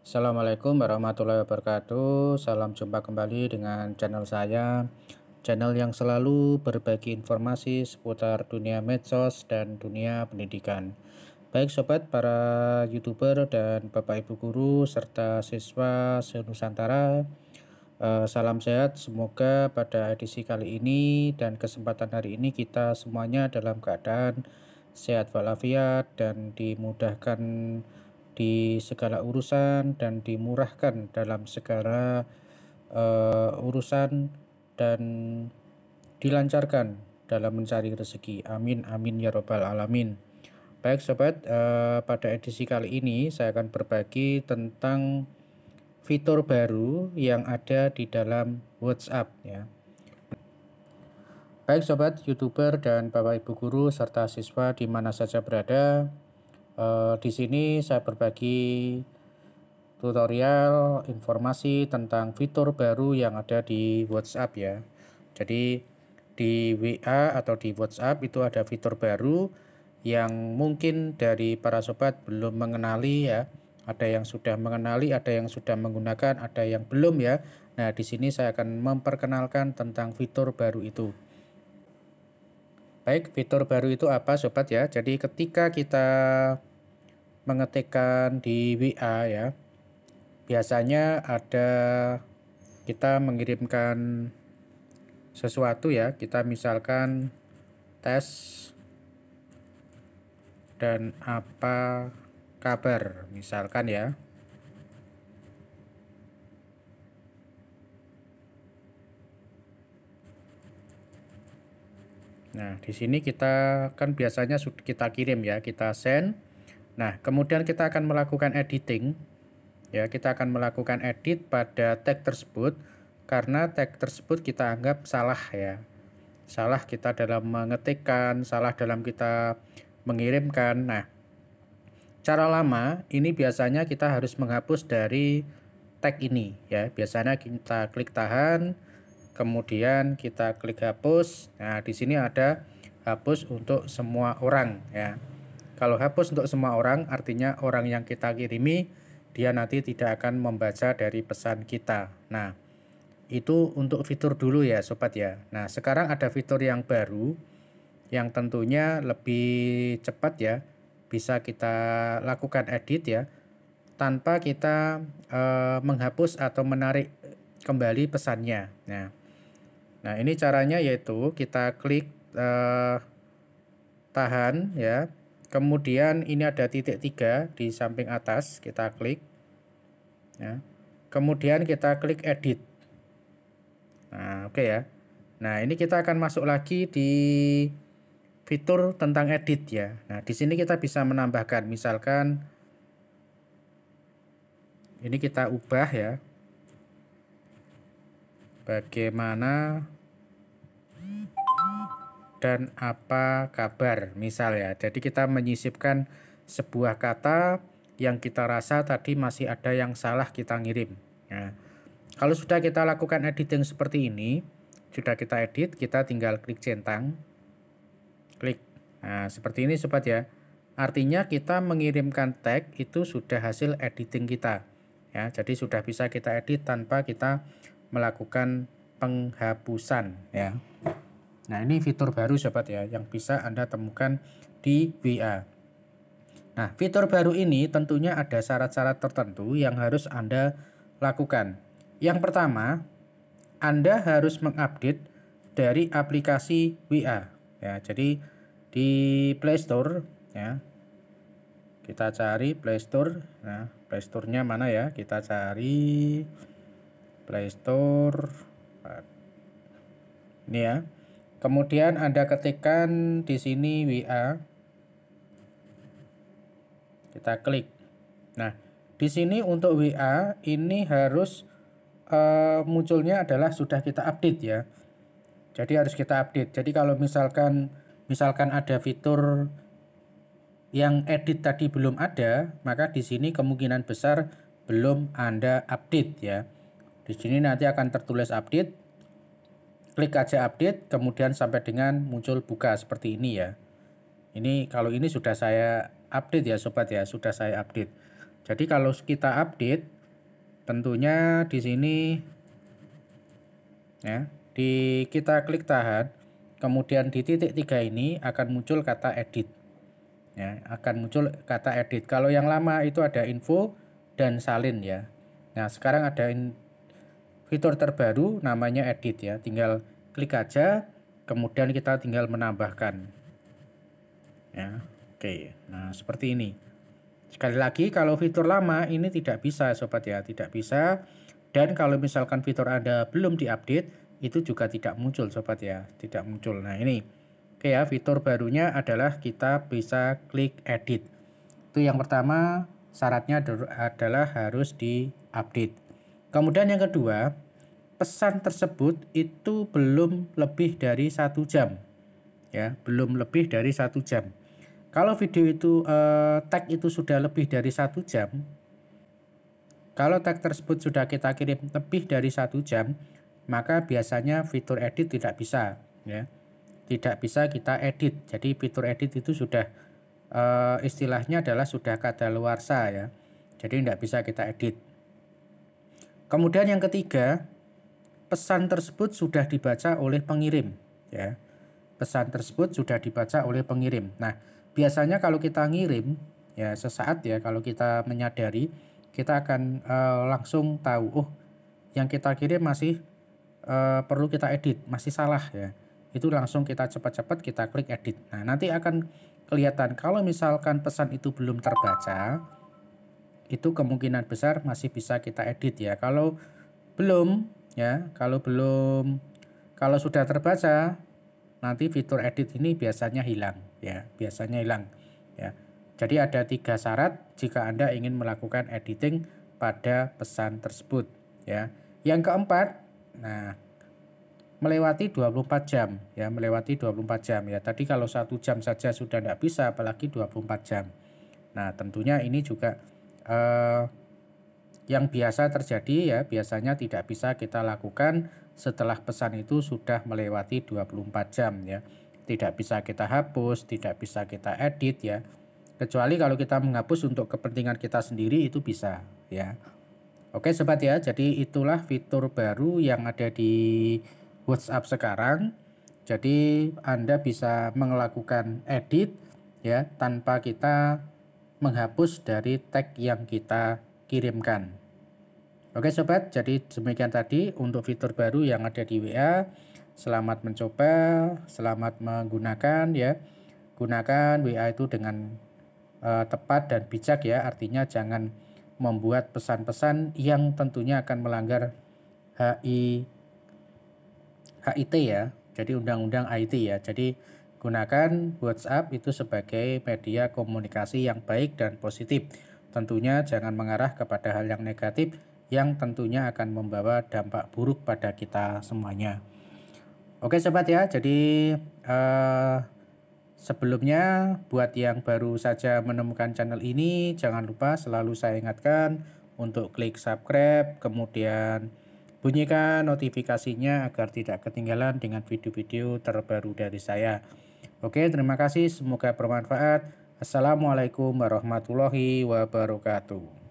Assalamualaikum warahmatullahi wabarakatuh. Salam jumpa kembali dengan channel saya, channel yang selalu berbagi informasi seputar dunia medsos dan dunia pendidikan. Baik sobat para YouTuber dan Bapak Ibu guru serta siswa se-Nusantara, salam sehat. Semoga pada edisi kali ini dan kesempatan hari ini kita semuanya dalam keadaan sehat walafiat dan dimudahkan di segala urusan dan dimurahkan dalam segala urusan dan dilancarkan dalam mencari rezeki. Amin amin ya robbal alamin. Baik sobat, pada edisi kali ini saya akan berbagi tentang fitur baru yang ada di dalam WhatsApp ya. Baik sobat YouTuber dan Bapak Ibu guru serta siswa di mana saja berada, di sini saya berbagi tutorial informasi tentang fitur baru yang ada di WhatsApp ya. Jadi di WA atau di WhatsApp itu ada fitur baru yang mungkin dari para sobat belum mengenali ya. Ada yang sudah mengenali, ada yang sudah menggunakan, ada yang belum ya. Nah, di sini saya akan memperkenalkan tentang fitur baru itu. Baik, fitur baru itu apa sobat ya? Jadi ketika kita mengetikkan di WA ya, biasanya ada kita mengirimkan sesuatu ya, kita misalkan tes dan apa kabar misalkan ya. Nah, di sini kita kan biasanya kita kirim ya, kita send. Nah, kemudian kita akan melakukan editing. Ya, kita akan melakukan edit pada tag tersebut karena tag tersebut kita anggap salah ya. Salah kita dalam mengetikkan, salah dalam kita mengirimkan. Nah, cara lama ini biasanya kita harus menghapus dari tag ini ya. Biasanya kita klik tahan, kemudian kita klik hapus. Nah, di sini ada hapus untuk semua orang ya. Kalau hapus untuk semua orang artinya orang yang kita kirimi dia nanti tidak akan membaca dari pesan kita. Nah, itu untuk fitur dulu ya sobat ya. Nah, sekarang ada fitur yang baru yang tentunya lebih cepat ya. Bisa kita lakukan edit ya tanpa kita menghapus atau menarik kembali pesannya. Nah, ini caranya yaitu kita klik tahan ya. Kemudian ini ada titik 3 di samping atas, kita klik ya. Kemudian kita klik edit. Nah, oke ya. Nah, ini kita akan masuk lagi di fitur tentang edit ya. Nah, di sini kita bisa menambahkan misalkan ini kita ubah ya. Bagaimana dan apa kabar misal ya. Jadi kita menyisipkan sebuah kata yang kita rasa tadi masih ada yang salah kita ngirim. Nah, kalau sudah kita lakukan editing seperti ini, sudah kita edit, kita tinggal klik centang. Klik. Nah, seperti ini sobat ya. Artinya kita mengirimkan tag itu sudah hasil editing kita. Ya, jadi sudah bisa kita edit tanpa kita melakukan penghapusan ya. Nah, ini fitur baru sobat ya yang bisa Anda temukan di WA. Nah, fitur baru ini tentunya ada syarat-syarat tertentu yang harus Anda lakukan. Yang pertama, Anda harus mengupdate dari aplikasi WA ya. Jadi di Play Store ya. Kita cari Play Store. Nah, Play Store-nya mana ya? Kita cari Play Store. Ini ya. Kemudian Anda ketikkan di sini WA. Kita klik. Nah, di sini untuk WA ini harus munculnya adalah sudah kita update ya. Jadi harus kita update. Jadi kalau misalkan ada fitur yang edit tadi belum ada, maka di sini kemungkinan besar belum Anda update ya. Di sini nanti akan tertulis update. Klik aja update, kemudian sampai dengan muncul buka seperti ini ya. Ini kalau ini sudah saya update ya sobat ya, sudah saya update. Jadi kalau kita update, tentunya di sini ya, kita klik tahan, kemudian di titik 3 ini akan muncul kata edit. Ya, akan muncul kata edit. Kalau yang lama itu ada info dan salin ya. Nah, sekarang ada fitur terbaru namanya edit ya. Tinggal klik aja, kemudian kita tinggal menambahkan. Ya, oke. Nah, seperti ini. Sekali lagi, kalau fitur lama ini tidak bisa sobat ya, tidak bisa. Dan kalau misalkan fitur Anda belum diupdate, itu juga tidak muncul sobat ya, tidak muncul. Nah ini, oke ya, fitur barunya adalah kita bisa klik edit. Itu yang pertama, syaratnya adalah harus diupdate. Kemudian yang kedua, pesan tersebut itu belum lebih dari 1 jam. Ya, belum lebih dari 1 jam. Kalau video itu tag itu sudah lebih dari 1 jam, kalau tag tersebut sudah kita kirim lebih dari 1 jam, maka biasanya fitur edit tidak bisa ya. Tidak bisa kita edit. Jadi fitur edit itu sudah istilahnya adalah sudah kadaluarsa ya. Jadi tidak bisa kita edit. Kemudian yang ketiga, pesan tersebut sudah dibaca oleh pengirim ya. Pesan tersebut sudah dibaca oleh pengirim. Nah, biasanya kalau kita ngirim ya, sesaat ya, kalau kita menyadari, kita akan langsung tahu, oh yang kita kirim masih perlu kita edit, masih salah ya. Itu langsung kita cepat-cepat kita klik edit. Nah, nanti akan kelihatan kalau misalkan pesan itu belum terbaca, itu kemungkinan besar masih bisa kita edit ya. Kalau belum ya, kalau sudah terbaca, nanti fitur edit ini biasanya hilang ya, biasanya hilang ya. Jadi ada 3 syarat jika Anda ingin melakukan editing pada pesan tersebut ya. Yang keempat, nah, melewati 24 jam ya, melewati 24 jam ya. Tadi kalau 1 jam saja sudah tidak bisa, apalagi 24 jam. Nah, tentunya ini juga yang biasa terjadi ya, biasanya tidak bisa kita lakukan setelah pesan itu sudah melewati 24 jam ya. Tidak bisa kita hapus, tidak bisa kita edit ya. Kecuali kalau kita menghapus untuk kepentingan kita sendiri, itu bisa ya. Oke sobat ya, jadi itulah fitur baru yang ada di WhatsApp sekarang. Jadi Anda bisa melakukan edit ya tanpa kita menghapus dari tag yang kita kirimkan. Oke sobat, jadi demikian tadi untuk fitur baru yang ada di WA. Selamat mencoba, selamat menggunakan ya. Gunakan WA itu dengan tepat dan bijak ya, artinya jangan membuat pesan-pesan yang tentunya akan melanggar HIT ya, jadi undang-undang IT ya. Jadi gunakan WhatsApp itu sebagai media komunikasi yang baik dan positif. Tentunya jangan mengarah kepada hal yang negatif yang tentunya akan membawa dampak buruk pada kita semuanya. Oke sobat ya, jadi sebelumnya, buat yang baru saja menemukan channel ini, jangan lupa selalu saya ingatkan untuk klik subscribe, kemudian bunyikan notifikasinya agar tidak ketinggalan dengan video-video terbaru dari saya. Oke, terima kasih, semoga bermanfaat. Assalamualaikum warahmatullahi wabarakatuh.